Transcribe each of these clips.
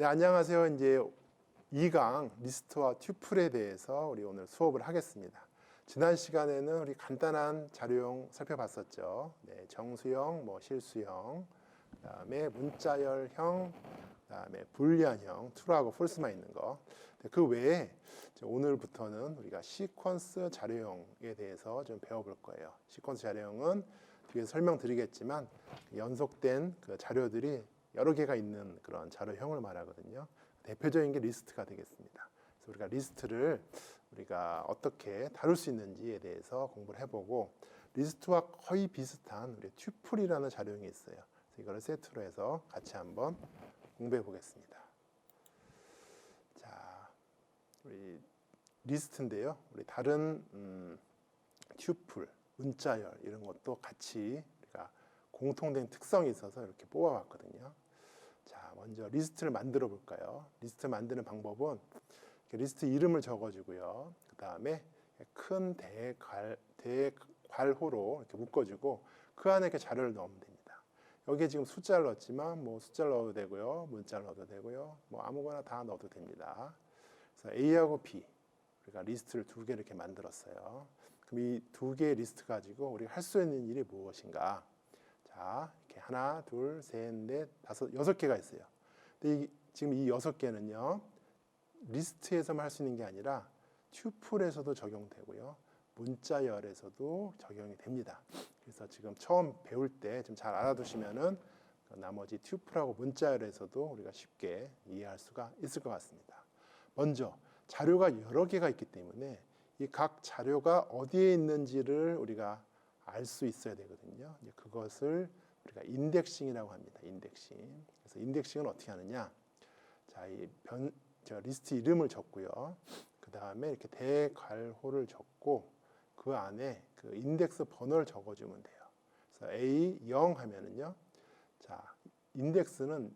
네, 안녕하세요. 이제 2강 리스트와 튜플에 대해서 우리 오늘 수업을 하겠습니다. 지난 시간에는 우리 간단한 자료형 살펴봤었죠. 네, 정수형, 실수형, 그다음에 문자열형, 그다음에 불리한형, true하고 false만 있는 거. 그 외에 오늘부터는 우리가 시퀀스 자료형에 대해서 좀 배워볼 거예요. 시퀀스 자료형은 뒤에 설명드리겠지만 연속된 그 자료들이 여러 개가 있는 그런 자료형을 말하거든요. 대표적인 게 리스트가 되겠습니다. 그래서 우리가 리스트를 우리가 어떻게 다룰 수 있는지에 대해서 공부를 해보고, 리스트와 거의 비슷한 우리 튜플이라는 자료형이 있어요. 그래서 이거를 세트로 해서 같이 한번 공부해 보겠습니다. 자, 우리 리스트인데요. 우리 다른 튜플, 문자열 이런 것도 같이 우리가 공통된 특성이 있어서 이렇게 뽑아봤거든요. 자, 먼저 리스트를 만들어 볼까요? 리스트 만드는 방법은 리스트 이름을 적어주고요. 그 다음에 큰 대괄호로 이렇게 묶어주고 그 안에 이렇게 자료를 넣으면 됩니다. 여기에 지금 숫자를 넣었지만 숫자를 넣어도 되고요, 문자를 넣어도 되고요, 아무거나 다 넣어도 됩니다. 그래서 A하고 B, 우리가 리스트를 두 개 이렇게 만들었어요. 그럼 이 두 개의 리스트 가지고 우리가 할 수 있는 일이 무엇인가? 자, 이렇게 하나, 둘, 셋, 넷, 다섯, 6개가 있어요. 근데 지금 이 6개는요, 리스트에서만 할 수 있는 게 아니라 튜플에서도 적용되고요, 문자열에서도 적용이 됩니다. 그래서 지금 처음 배울 때 좀 잘 알아두시면은 나머지 튜플하고 문자열에서도 우리가 쉽게 이해할 수가 있을 것 같습니다. 먼저 자료가 여러 개가 있기 때문에 이 각 자료가 어디에 있는지를 우리가 알 수 있어야 되거든요. 이제 그것을 우리가 인덱싱이라고 합니다. 인덱싱. 그래서 인덱싱은 어떻게 하느냐? 자, 리스트 이름을 적고요. 그 다음에 이렇게 대괄호를 적고 그 안에 그 인덱스 번호를 적어주면 돼요. 그래서 A0 하면은요. 자, 인덱스는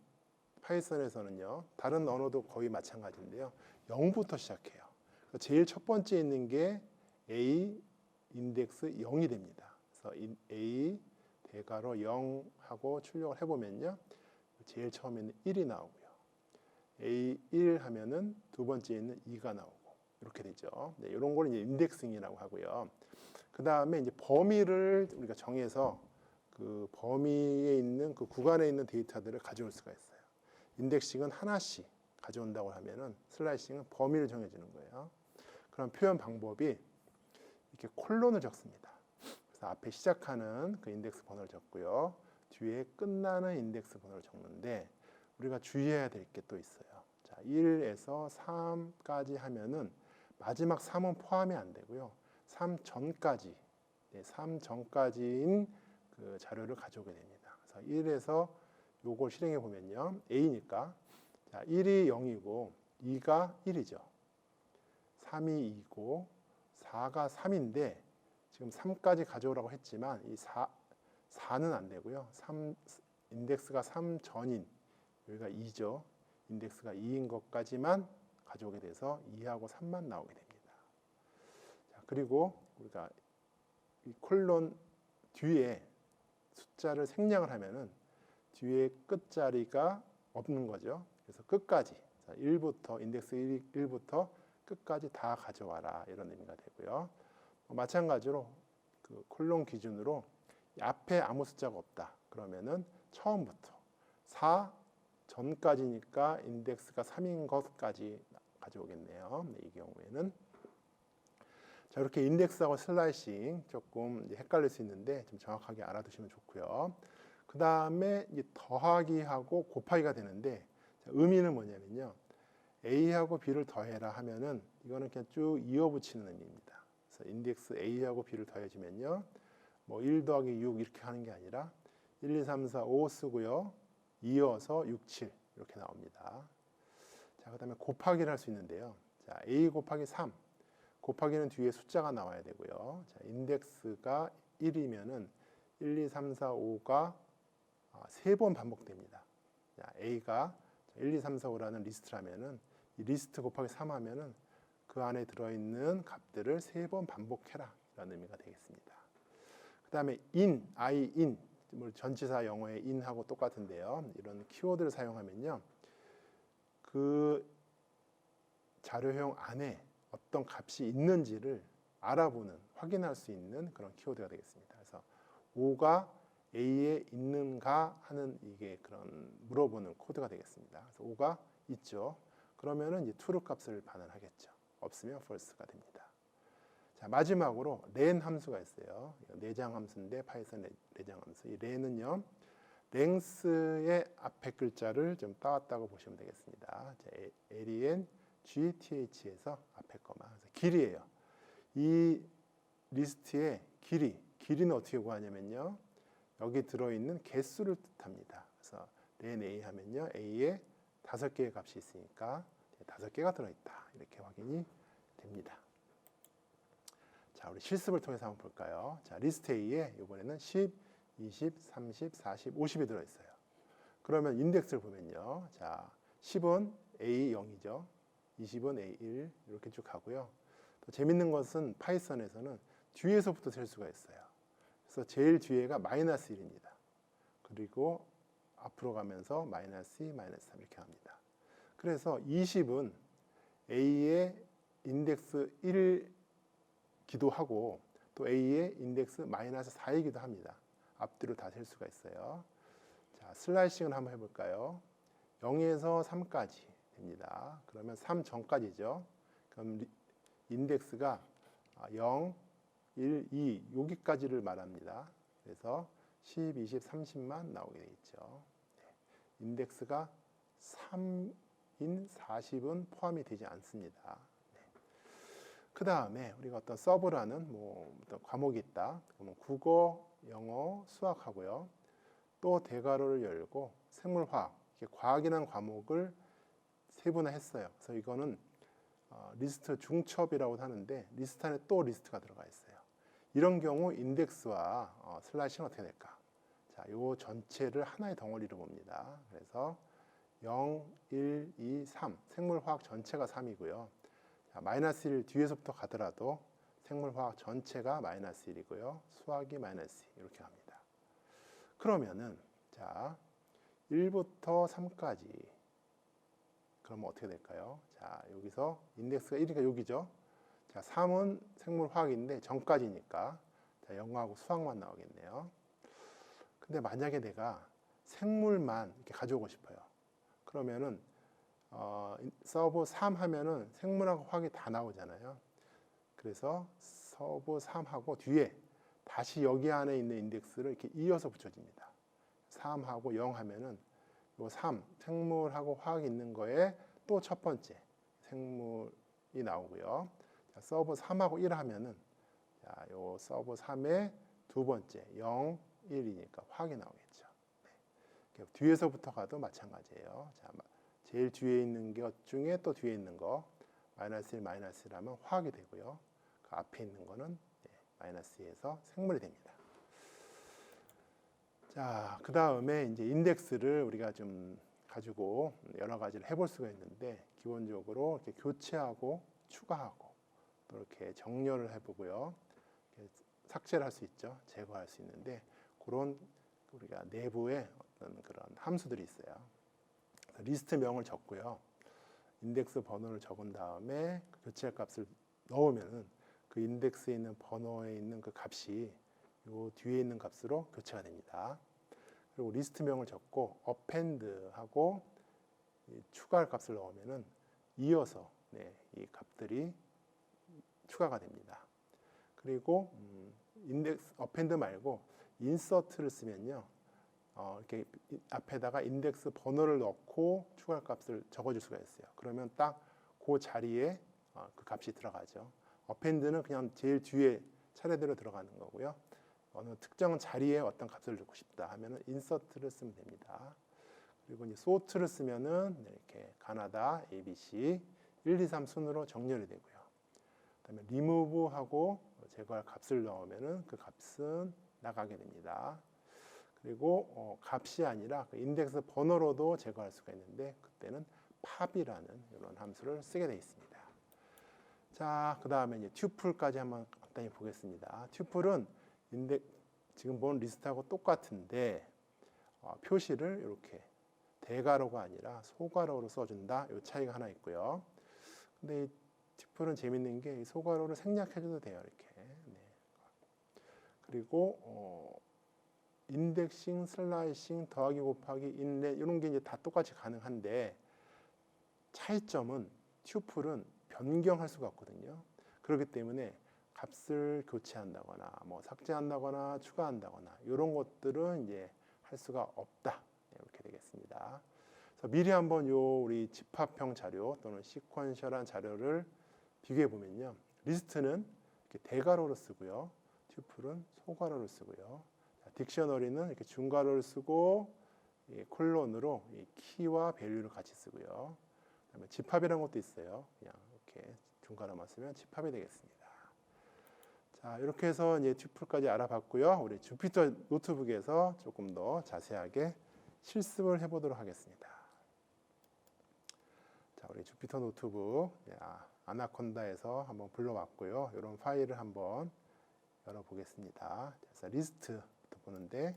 파이썬에서는요, 다른 언어도 거의 마찬가지인데요, 0부터 시작해요. 제일 첫 번째 있는 게 A 인덱스 0이 됩니다. 그래서 A 대괄호 0 하고 출력을 해보면요, 제일 처음에는 1이 나오고요, A1 하면은 두 번째 있는 2가 나오고 이렇게 되죠. 네, 이런 걸 이제 인덱싱이라고 하고요. 그 다음에 이제 범위를 우리가 정해서 그 범위에 있는 그 구간에 있는 데이터들을 가져올 수가 있어요. 인덱싱은 하나씩 가져온다고 하면은 슬라이싱은 범위를 정해주는 거예요. 그럼 표현 방법이 이렇게 콜론을 적습니다. 그래서 앞에 시작하는 그 인덱스 번호를 적고요, 뒤에 끝나는 인덱스 번호를 적는데 우리가 주의해야 될 게 또 있어요. 자, 1에서 3까지 하면은 마지막 3은 포함이 안 되고요, 3 전까지, 3 전까지인 그 자료를 가져오게 됩니다. 그래서 1에서 요걸 실행해 보면요, A니까 자, 1이 0이고 2가 1이죠. 3이 2고 4가 3인데 지금 3까지 가져오라고 했지만 이 4는 안 되고요. 인덱스가 3 전인 여기가 2죠. 인덱스가 2인 것까지만 가져오게 돼서 2하고 3만 나오게 됩니다. 자, 그리고 우리가 이 콜론 뒤에 숫자를 생략을 하면은 뒤에 끝자리가 없는 거죠. 그래서 끝까지, 자, 1부터 인덱스 1부터 끝까지 다 가져와라, 이런 의미가 되고요. 마찬가지로 그 콜론 기준으로 앞에 아무 숫자가 없다 그러면은 처음부터 4 전까지니까 인덱스가 3인 것까지 가져오겠네요. 네, 이 경우에는. 자, 이렇게 인덱스하고 슬라이싱 조금 헷갈릴 수 있는데 좀 정확하게 알아두시면 좋고요. 그 다음에 더하기하고 곱하기가 되는데, 의미는 뭐냐면요, A하고 B를 더해라 하면은 이거는 그냥 쭉 이어붙이는 의미입니다. 그래서 인덱스 A하고 B를 더해주면요, 1 더하기 6 이렇게 하는 게 아니라 1, 2, 3, 4, 5 쓰고요, 이어서 6, 7 이렇게 나옵니다. 자, 그 다음에 곱하기를 할 수 있는데요. 자, A 곱하기 3. 곱하기는 뒤에 숫자가 나와야 되고요. 자, 인덱스가 1이면은 1, 2, 3, 4, 5가 3번 반복됩니다. 자, A가 1, 2, 3, 4, 5라는 리스트라면은 이 리스트 곱하기 3 하면은 그 안에 들어있는 값들을 3번 반복해라, 라는 의미가 되겠습니다. 그 다음에 in, 전치사 영어의 in하고 똑같은데요. 이런 키워드를 사용하면요, 그 자료형 안에 어떤 값이 있는지를 알아보는, 확인할 수 있는 그런 키워드가 되겠습니다. 그래서 O가 A에 있는가 하는 이게 그런 물어보는 코드가 되겠습니다. 그래서 O가 있죠. 그러면은 이제 true 값을 반환하겠죠. 없으면 false가 됩니다. 자, 마지막으로 len 함수가 있어요. 내장 함수인데 파이썬 내장 함수. 이 len은요, length의 앞에 글자를 좀 따왔다고 보시면 되겠습니다. 자, len gth에서 앞에 거만. 그래서 길이에요. 이 리스트의 길이는 어떻게 구하냐면요, 여기 들어있는 개수를 뜻합니다. 그래서 len a 하면요, a에 5개의 값이 있으니까 5개가 들어있다. 이렇게 확인이 됩니다. 자, 우리 실습을 통해서 한번 볼까요? 자, 리스트 A에 이번에는 10, 20, 30, 40, 50이 들어있어요. 그러면 인덱스를 보면요. 자, 10은 A0이죠. 20은 A1 이렇게 쭉 가고요. 또 재밌는 것은 파이썬에서는 뒤에서부터 셀 수가 있어요. 그래서 제일 뒤에가 마이너스 1입니다. 그리고 앞으로 가면서 마이너스 2, 마이너스 3 이렇게 합니다. 그래서 20은 A의 인덱스 1기도 하고 또 A의 인덱스 마이너스 4이기도 합니다. 앞뒤로 다 셀 수가 있어요. 자, 슬라이싱을 한번 해볼까요? 0에서 3까지 됩니다. 그러면 3 전까지죠. 그럼 인덱스가 0, 1, 2 여기까지를 말합니다. 그래서 10, 20, 30만 나오게 되겠죠. 인덱스가 3인 40은 포함이 되지 않습니다. 그 다음에 우리가 어떤 서브라는 어떤 과목이 있다. 그러면 국어, 영어, 수학하고요. 또 대괄호를 열고 생물화학, 과학이라는 과목을 세분화했어요. 그래서 이거는 리스트 중첩이라고 하는데 리스트 안에 또 리스트가 들어가 있어요. 이런 경우 인덱스와 슬라이싱은 어떻게 될까? 자, 요 전체를 하나의 덩어리로 봅니다. 그래서 0, 1, 2, 3 생물화학 전체가 3이고요. 자, 마이너스 1 뒤에서부터 가더라도 생물화학 전체가 마이너스 1이고요. 수학이 마이너스 2 이렇게 합니다. 그러면은 자, 1부터 3까지 그러면 어떻게 될까요? 자, 여기서 인덱스가 1이니까 여기죠. 자, 3은 생물화학인데 전까지니까 자, 영어하고 수학만 나오겠네요. 근데 만약에 내가 생물만 이렇게 가져오고 싶어요. 그러면은 서브 3 하면은 생물하고 화학이 다 나오잖아요. 그래서 서브 3하고 뒤에 다시 여기 안에 있는 인덱스를 이렇게 이어서 붙여줍니다. 3하고 0 하면은 요 3 생물하고 화학이 있는 거에 또 첫 번째 생물이 나오고요. 자, 서브 3하고 1 하면은 자, 요 서브 3의 두 번째 0, 1이니까 화학이 나오겠죠. 네. 뒤에서부터 가도 마찬가지예요. 자, 제일 뒤에 있는 것 중에 또 뒤에 있는 거 마이너스 1, 마이너스 1하면 화학이 되고요. 그 앞에 있는 거는 마이너스 2에서 생물이 됩니다. 자, 그 다음에 이제 인덱스를 우리가 좀 가지고 여러 가지를 해볼 수가 있는데 기본적으로 이렇게 교체하고 추가하고 또 이렇게 정렬을 해보고요. 이렇게 삭제를 할 수 있죠. 제거할 수 있는데 그런 우리가 내부에 어떤 그런 함수들이 있어요. 리스트명을 적고요. 인덱스 번호를 적은 다음에 교체할 값을 넣으면은 그 인덱스에 있는 번호에 있는 그 값이 요 뒤에 있는 값으로 교체가 됩니다. 그리고 리스트명을 적고 append하고 추가할 값을 넣으면은 이어서 이 값들이 추가가 됩니다. 그리고 인덱스 append 말고 insert를 쓰면요. 이렇게 앞에다가 인덱스 번호를 넣고 추가할 값을 적어줄 수가 있어요. 그러면 딱 그 자리에 그 값이 들어가죠. append는 그냥 제일 뒤에 차례대로 들어가는 거고요. 어느 특정 자리에 어떤 값을 넣고 싶다 하면은 insert를 쓰면 됩니다. 그리고 이제 sort를 쓰면은 이렇게 가나다, ABC 1, 2, 3 순으로 정렬이 되고요. 그다음에 remove하고 제거할 값을 넣으면은 그 값은 나가게 됩니다. 그리고 값이 아니라 그 인덱스 번호로도 제거할 수가 있는데 그때는 pop이라는 이런 함수를 쓰게 되어 있습니다. 자, 그 다음에 이제 tuple,까지 한번 간단히 보겠습니다. tuple은 지금 본 리스트하고 똑같은데 표시를 이렇게 대괄호가 아니라 소괄호로 써준다. 이 차이가 하나 있고요. 근데 이 튜플은 재밌는 게 이 소괄호를 생략해줘도 돼요. 이렇게. 네. 그리고 인덱싱, 슬라이싱, 더하기, 곱하기, 인렛 이런 게 이제 다 똑같이 가능한데 차이점은 튜플은 변경할 수가 없거든요. 그렇기 때문에 값을 교체한다거나 뭐 삭제한다거나 추가한다거나 이런 것들은 이제 할 수가 없다. 이렇게 되겠습니다. 그래서 미리 한번 요 우리 집합형 자료 또는 시퀀셜한 자료를 비교해 보면요. 리스트는 이렇게 대괄호를 쓰고요. 튜플은 소괄호를 쓰고요. 자, 딕셔너리는 이렇게 중괄호를 쓰고 콜론으로 이 키와 밸류를 같이 쓰고요. 그다음에 집합이라는 것도 있어요. 그냥 이렇게 중괄호만 쓰면 집합이 되겠습니다. 자, 이렇게 해서 이제 튜플까지 알아봤고요. 우리 주피터 노트북에서 조금 더 자세하게 실습을 해보도록 하겠습니다. 자, 우리 주피터 노트북 아나콘다에서 한번 불러왔고요. 이런 파일을 한번 열어보겠습니다. 그래서 리스트부터 보는데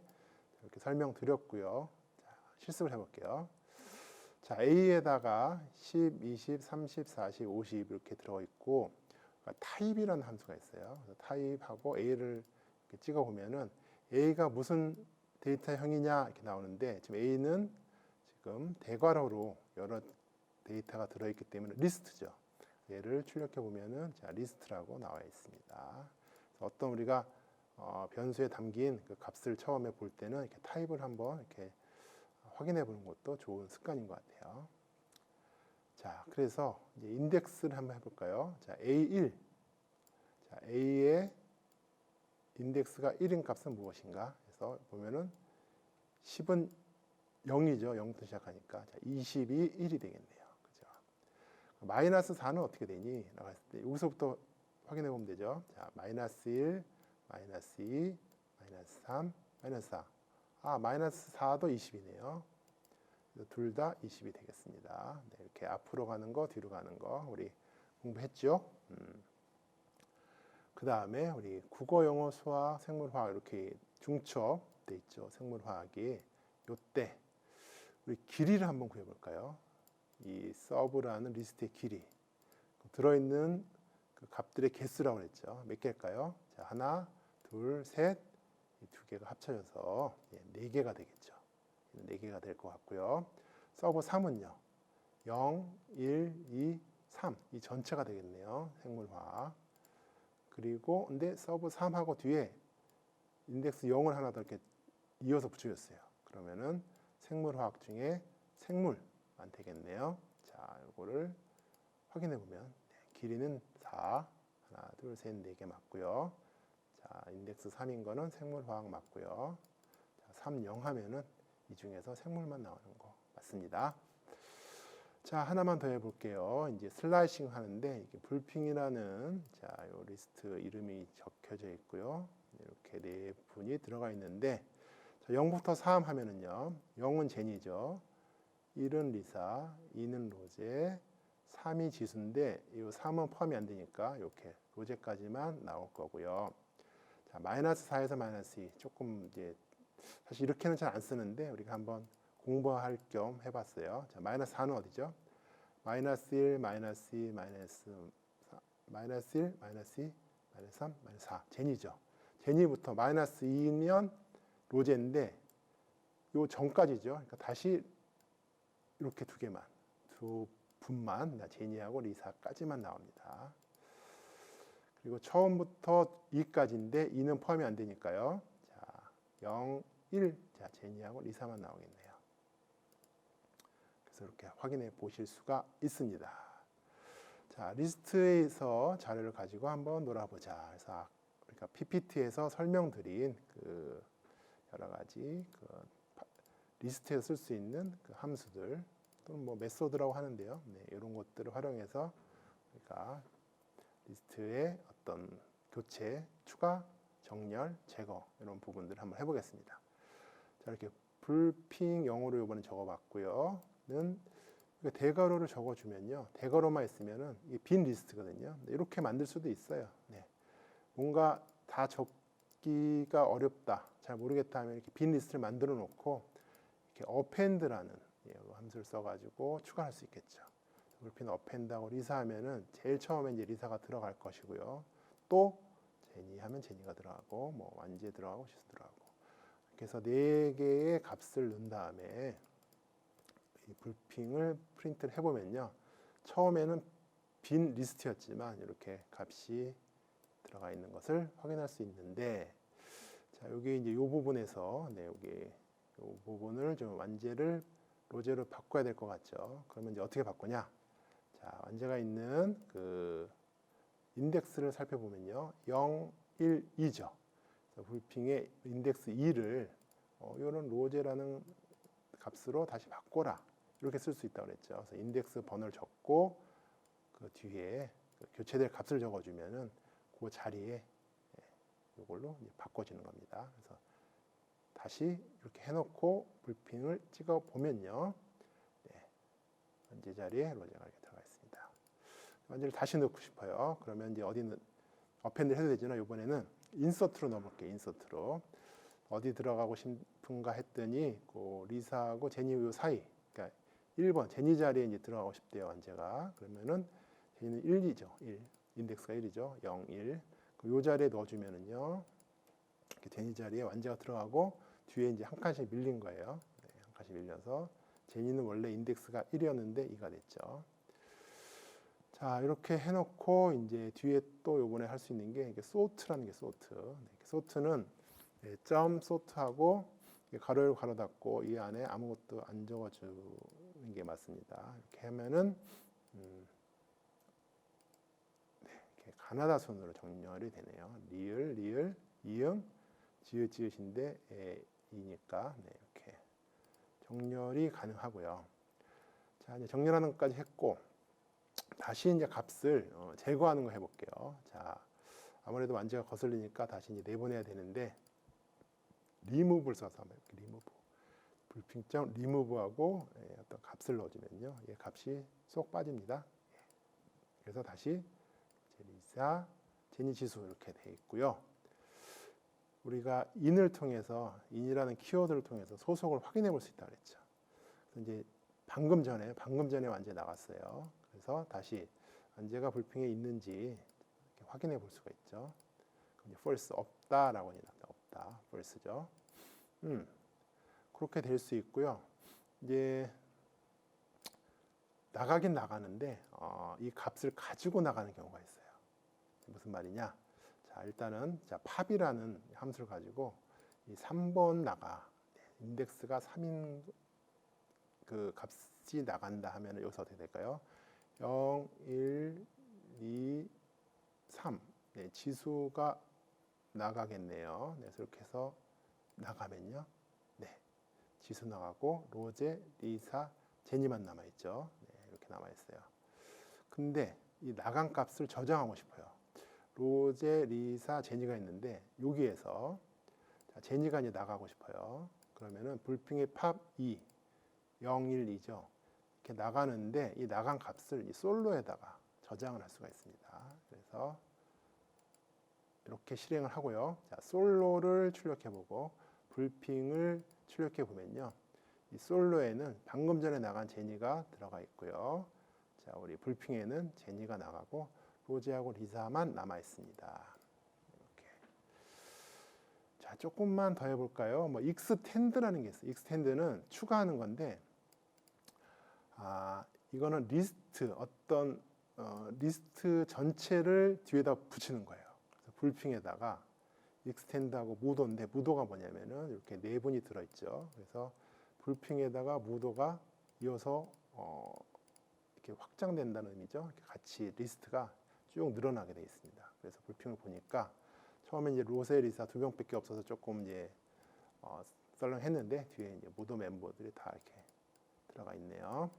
이렇게 설명드렸고요. 자, 실습을 해볼게요. 자, A에다가 10, 20, 30, 40, 50 이렇게 들어가 있고 타입이라는 함수가 있어요. 그래서 타입하고 A를 이렇게 찍어 보면은 A가 무슨 데이터형이냐 이렇게 나오는데 지금 A는 지금 대괄호로 여러 데이터가 들어있기 때문에 리스트죠. 얘를 출력해 보면은 자, 리스트라고 나와 있습니다. 어떤 우리가 변수에 담긴 그 값을 처음에 볼 때는 이렇게 타입을 한번 이렇게 확인해 보는 것도 좋은 습관인 것 같아요. 자, 그래서 이제 인덱스를 한번 해볼까요? 자, A1. 자, A의 인덱스가 1인 값은 무엇인가? 그래서 보면은 10은 0이죠. 0부터 시작하니까. 자, 20이 1이 되겠네요. 그죠? 마이너스 4는 어떻게 되니? 라고 했을 때 여기서부터 확인해 보면 되죠. 자, 마이너스 1, 마이너스 2, 마이너스 3, 마이너스 4. 마이너스 4도 20이네요. 둘 다 20이 되겠습니다. 네, 이렇게 앞으로 가는 거, 뒤로 가는 거 우리 공부했죠. 그 다음에 우리 국어, 영어, 수학, 생물화학 이렇게 중첩 돼 있죠. 생물화학이 요때 우리 길이를 한번 구해볼까요? 이 서브라는 리스트의 길이 들어있는 그 값들의 개수라고 했죠. 몇 개일까요? 자, 하나, 둘, 셋, 이 두 개가 합쳐져서 네 개가 되겠죠. 4개가 될 것 같고요. 서브 3은요. 0, 1, 2, 3. 이 전체가 되겠네요. 생물화학. 그리고 근데 서브 3하고 뒤에 인덱스 0을 하나 더 이렇게 이어서 붙여줬어요. 그러면은 생물화학 중에 생물만 되겠네요. 자, 이거를 확인해 보면 길이는 4. 하나, 둘, 셋, 4개 맞고요. 자, 인덱스 3인 거는 생물화학 맞고요. 자, 3, 0 하면은 이 중에서 생물만 나오는 거 맞습니다. 자, 하나만 더 해볼게요. 이제 슬라이싱 하는데 이게 불핑이라는 자, 요 리스트 이름이 적혀져 있고요. 이렇게 네 분이 들어가 있는데 자, 0부터 3 하면은요. 0은 제니죠. 1은 리사, 2는 로제, 3이 지수인데 이 3은 포함이 안 되니까 이렇게 로제까지만 나올 거고요. 자, 마이너스 4에서 마이너스 2 조금 이제 사실 이렇게는 잘 안 쓰는데 우리가 한번 공부할 겸 해봤어요. 자, 마이너스 4는 어디죠? 마이너스 1, 마이너스 2, 마이너스 4, 마이너스 1, 마이너스 2, 마이너스 3, 마이너스 4. 제니죠. 제니부터 마이너스 2면 로제인데 요 전까지죠. 그러니까 다시 이렇게 두 분만 제니하고 리사까지만 나옵니다. 그리고 처음부터 2까지인데 2는 포함이 안 되니까요. 0, 1, 자, 제니하고 리사만 나오겠네요. 그래서 이렇게 확인해 보실 수가 있습니다. 자, 리스트에서 자료를 가지고 한번 놀아보자. 그래서 우리가 PPT에서 설명드린 그 여러 가지 그 리스트에서 쓸 수 있는 그 함수들 또는 뭐 메소드라고 하는데요. 네, 이런 것들을 활용해서 우리가 리스트의 어떤 교체, 추가, 정렬, 제거 이런 부분들을 한번 해보겠습니다. 자, 이렇게 불핑 영어로 이번에 적어봤고요. 는 대괄호를 적어주면요, 대괄호만 있으면은 이게 빈 리스트거든요. 이렇게 만들 수도 있어요. 네. 뭔가 다 적기가 어렵다, 잘 모르겠다 하면 이렇게 빈 리스트를 만들어 놓고 이렇게 어펜드라는 이 함수를 써가지고 추가할 수 있겠죠. 불핀 어펜드하고 리사하면은 제일 처음에 이제 리사가 들어갈 것이고요. 또 제니 하면 제니가 들어가고 뭐 완제 들어가고 시수 들어가고. 그래서 4개의 값을 넣은 다음에 이 불핑을 프린트를 해보면요. 처음에는 빈 리스트였지만 이렇게 값이 들어가 있는 것을 확인할 수 있는데, 자 여기 이제 이 부분에서 여기 이 부분을 좀 완제를 로제로 바꿔야 될 것 같죠. 그러면 이제 어떻게 바꾸냐? 자 완제가 있는 그 인덱스를 살펴보면요, 0, 1, 2죠. 불핑의 인덱스 2를 이런 로제라는 값으로 다시 바꿔라, 이렇게 쓸 수 있다고 그랬죠. 그래서 인덱스 번호를 적고 그 뒤에 그 교체될 값을 적어주면은 그 자리에 이걸로 바꿔지는 겁니다. 그래서 다시 이렇게 해놓고 불핑을 찍어 보면요, 현재 자리에 로제가 이렇게 들어가 있습니다. 완전히 다시 넣고 싶어요. 그러면 이제 어디는 어펜드 해도 되지만 이번에는 인서트로 넣어볼게요. 인서트로 어디 들어가고 싶은가 했더니 그 리사하고 제니 요 사이, 그러니까 1번 제니 자리에 이제 들어가고 싶대요. 완제가. 그러면은 제니는 1이죠. 1 인덱스가 1이죠. 0, 1. 요 자리에 넣어주면은요, 이렇게 제니 자리에 완제가 들어가고 뒤에 이제 한 칸씩 밀린 거예요. 한 칸씩 밀려서 제니는 원래 인덱스가 1이었는데 2가 됐죠. 자 이렇게 해놓고 이제 뒤에 또 요번에 할 수 있는 게 이게 소트라는 게 소트. 소트는 점 소트하고 가로 열고 가로 닫고 이 안에 아무것도 안 적어주는 게 맞습니다. 이렇게 하면은 이렇게 가나다 순으로 정렬이 되네요. 리을, 리을, 이응, 지읒, 지읒인데 이니까 이렇게 정렬이 가능하고요. 자 이제 정렬하는 것까지 했고, 다시 이제 값을 제거하는 거 해볼게요. 자, 아무래도 완제가 거슬리니까 다시 이제 내보내야 되는데, 리무브를 써서 한번 이렇게 리무브, 불핑점 리무브하고 어떤 값을 넣어주면요, 이 값이 쏙 빠집니다. 그래서 다시 제니사, 제니 지수 이렇게 돼 있고요. 우리가 in을 통해서, in이라는 키워드를 통해서 소속을 확인해 볼 수 있다고 그랬죠. 그래서 이제 방금 전에 완제 나갔어요. 그래서 다시 완제가 불핑에 있는지 확인해 볼 수가 있죠. false 없다라고 나옵니다. 없다, false죠. 그렇게 될 수 있고요. 이제 나가긴 나가는데 이 값을 가지고 나가는 경우가 있어요. 무슨 말이냐? 자 일단은 자 팝이라는 함수를 가지고 이 3번 나가, 인덱스가 3인 그 값이 나간다 하면 여기서 어떻게 될까요? 0, 1, 2, 3. 지수가 나가겠네요. 그래서 이렇게 해서 나가면요, 지수 나가고 로제, 리사, 제니만 남아 있죠. 이렇게 남아 있어요. 근데 이 나간 값을 저장하고 싶어요. 로제, 리사, 제니가 있는데 여기에서 자, 제니가 이제 나가고 싶어요. 그러면은 불핑의 팝 2, 0, 1, 2죠. 이렇게 나가는데 이 나간 값을 이 솔로에다가 저장을 할 수가 있습니다. 그래서 이렇게 실행을 하고요. 자, 솔로를 출력해보고 불핑을 출력해보면요, 이 솔로에는 방금 전에 나간 제니가 들어가 있고요. 자, 우리 불핑에는 제니가 나가고 로제하고 리사만 남아 있습니다. 이렇게. 자, 조금만 더 해볼까요? 뭐 extend라는 게 있어요. extend는 추가하는 건데, 이거는 리스트, 어떤 리스트 전체를 뒤에다 붙이는 거예요. 그래서 불핑에다가 extend하고 무도인데, 무도가 뭐냐면은 이렇게 네 분이 들어있죠. 그래서 불핑에다가 무도가 이어서 이렇게 확장된다는 의미죠. 이렇게 같이 리스트가 쭉 늘어나게 되어 있습니다. 그래서 불핑을 보니까 처음에 이제 로세, 리사 두 명밖에 없어서 조금 이제 썰렁했는데 뒤에 이제 무도 멤버들이 다 이렇게 들어가 있네요.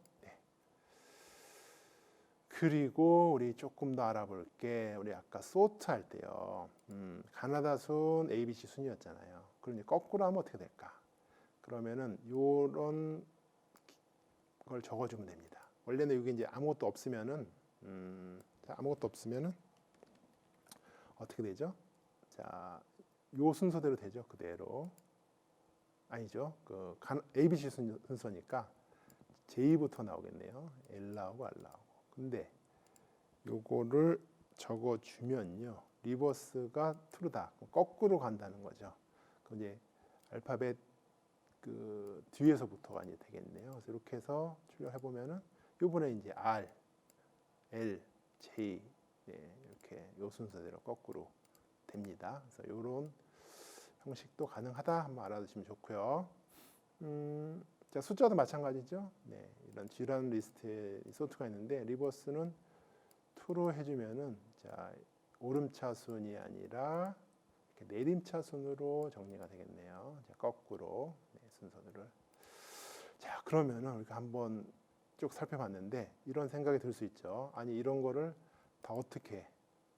그리고 우리 조금 더 알아볼 게, 우리 아까 소트 할 때요, 가나다 순, ABC 순이었잖아요. 그럼 이제 거꾸로 하면 어떻게 될까? 그러면은 요런 걸 적어주면 됩니다. 원래는 여기 이제 아무것도 없으면은, 아무것도 없으면은 어떻게 되죠? 자, 요 순서대로 되죠. 그대로. 아니죠. 그 ABC 순서니까 J부터 나오겠네요. L 나오고 R 나오고. 근데 요거를 적어주면요. 리버스가 true다. 거꾸로 간다는 거죠. 그럼 이제 알파벳 그 뒤에서부터가 이제 되겠네요. 그래서 이렇게 해서 출력해 보면은 요번에 이제 R, L, J 이렇게 요 순서대로 거꾸로 됩니다. 그래서 요런 형식도 가능하다 한번 알아두시면 좋고요. 자, 숫자도 마찬가지죠. 네, 이런 G라는 리스트에 소트가 있는데 리버스는 true로 해주면은 자 오름차순이 아니라 이렇게 내림차순으로 정리가 되겠네요. 자, 거꾸로 순서들을. 자, 그러면은 우리가 한번 쭉 살펴봤는데 이런 생각이 들 수 있죠. 아니 이런 거를 다 어떻게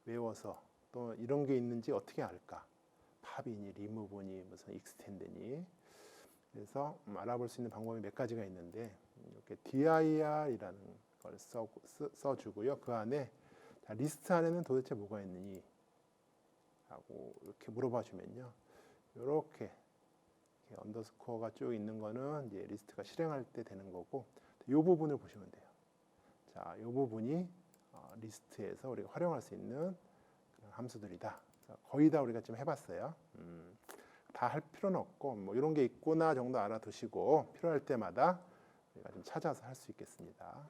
외워서 또 이런 게 있는지 어떻게 알까? 팝이니 리무브니 무슨 익스텐드니. 그래서 알아볼 수 있는 방법이 몇 가지가 있는데 이렇게 dir이라는 걸 써주고요. 그 안에 자, 리스트 안에는 도대체 뭐가 있느니 하고 이렇게 물어봐 주면요. 이렇게 언더스코어가 쭉 있는 거는 이제 리스트가 실행할 때 되는 거고 이 부분을 보시면 돼요. 자, 이 부분이 리스트에서 우리가 활용할 수 있는 그런 함수들이다. 거의 다 우리가 지금 해봤어요. 다 할 필요는 없고 뭐 이런 게 있구나 정도 알아두시고 필요할 때마다 우리가 좀 찾아서 할 수 있겠습니다.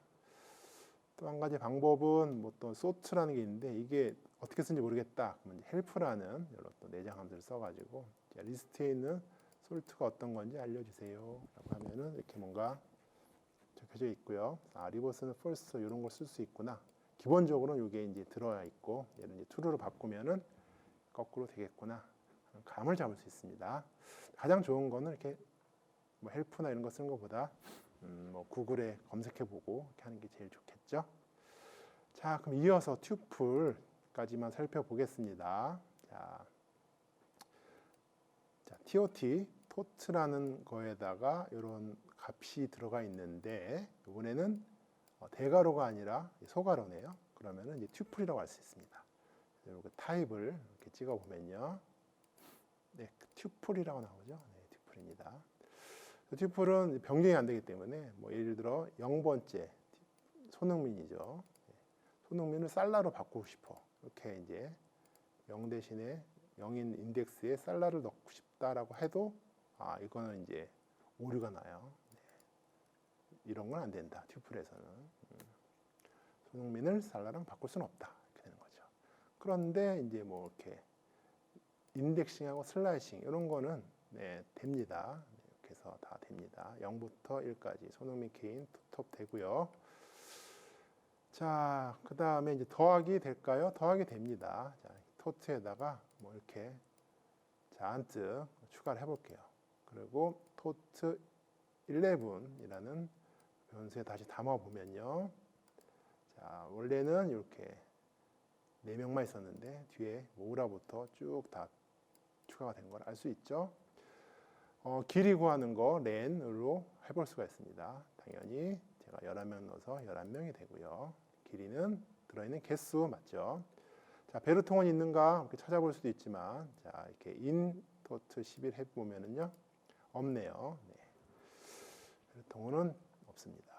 또 한 가지 방법은 뭐 또 sort라는 게 있는데 이게 어떻게 쓰는지 모르겠다. 그러면 help라는 이런 또 내장 함수를 써가지고 리스트에 있는 sort가 어떤 건지 알려주세요. 라고 하면은 이렇게 뭔가 적혀져 있고요. 아, 리버스는 first 이런 걸 쓸 수 있구나. 기본적으로 이게 이제 들어야 있고 얘를 이제 true로 바꾸면은 거꾸로 되겠구나. 감을 잡을 수 있습니다. 가장 좋은 거는 이렇게 뭐 help나 이런 거 쓰는 것보다 뭐 구글에 검색해보고 이렇게 하는 게 제일 좋겠죠. 자, 그럼 이어서 tuple,까지만 살펴보겠습니다. 자, tot, tot라는 거에다가 이런 값이 들어가 있는데 이번에는 대괄호가 아니라 소괄호네요. 그러면은 이제 tuple이라고 할 수 있습니다. 이렇게 타입을 이렇게 찍어 보면요, 네, tuple이라고 나오죠. 네, tuple입니다. tuple은 변경이 안 되기 때문에 뭐 예를 들어 0번째 손흥민이죠. 손흥민을 살라로 바꾸고 싶어. 이렇게 이제 0 대신에 0인 인덱스에 살라를 넣고 싶다라고 해도 아, 이거는 이제 오류가 나요. 네. 이런 건 안 된다. 튜플에서는 손흥민을 살라랑 바꿀 수는 없다. 이렇게 되는 거죠. 그런데 이제 뭐 이렇게 인덱싱하고 슬라이싱 이런 거는 네, 됩니다. 네, 이렇게 해서 다 됩니다. 0부터 1까지 손흥민, 케인, 투톱 되고요. 자, 그 다음에 이제 더하기 될까요? 더하기 됩니다. 자, 토트에다가 뭐 이렇게 잔뜩 추가를 해볼게요. 그리고 토트 11이라는 변수에 다시 담아보면요. 자, 원래는 이렇게 4명만 있었는데 뒤에 모으라부터 쭉 다 추가가 된 걸 알 수 있죠. 길이 구하는 거 렌으로 해볼 수가 있습니다. 당연히 제가 11명 넣어서 11명이 되고요. 길이는 들어있는 개수 맞죠? 자, 베르통은 있는가 이렇게 찾아볼 수도 있지만 자, 이렇게 인 토트 11 해보면은요 없네요. 네. 베르통은 없습니다.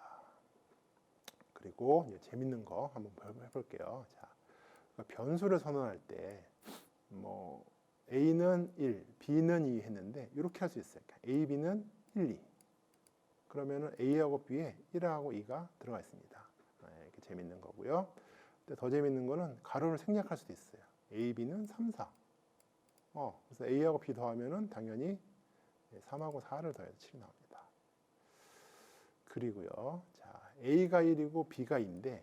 그리고 이제 재밌는 거 한번 해볼게요. 자, 그러니까 변수를 선언할 때 뭐 A는 1, B는 2 했는데 이렇게 할 수 있어요. 그러니까 A, B는 1, 2. 그러면은 A하고 B에 1하고 2가 들어가 있습니다. 네, 이렇게 재밌는 거고요. 근데 더 재밌는 거는 가로를 생략할 수도 있어요. A, B는 3, 4. 그래서 A하고 B 더하면은 당연히 3하고 4를 더해서 7이 나옵니다. 그리고요. 자, A가 1이고 B가 2인데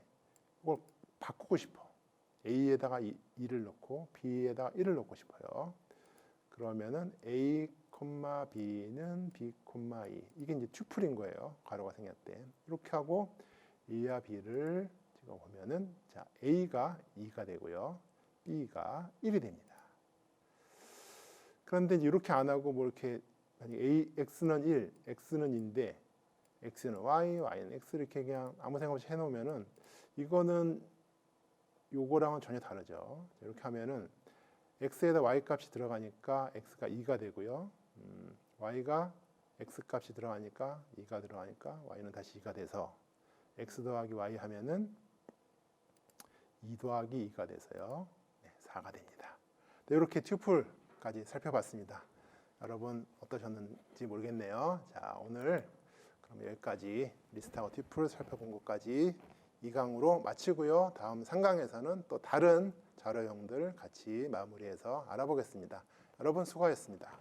이걸 바꾸고 싶어. A에다가 2를 넣고 B에다가 1을 넣고 싶어요. 그러면은 A, B는 B, 2. 이게 이제 튜플인 거예요. 가로가 생겼대. 이렇게 하고 A와 B를 찍어 보면은 자, A가 2가 되고요. B가 1이 됩니다. 그런데 이렇게 안 하고 뭐 이렇게 X는 1, X는 2인데 X는 Y, Y는 X 이렇게 그냥 아무 생각 없이 해놓으면은 이거는 요거랑은 전혀 다르죠. 이렇게 하면은 X에다 Y 값이 들어가니까 X가 2가 되고요. Y가 x 값이 들어가니까 2가 들어가니까 y는 다시 2가 돼서 x 더하기 y 하면은 2 더하기 2가 돼서요. 4가 됩니다. 네, 이렇게 튜플까지 살펴봤습니다. 여러분 어떠셨는지 모르겠네요. 자, 오늘 그럼 여기까지 리스트하고 튜플 살펴본 것까지 2강으로 마치고요. 다음 3강에서는 또 다른 자료형들 같이 마무리해서 알아보겠습니다. 여러분 수고하셨습니다.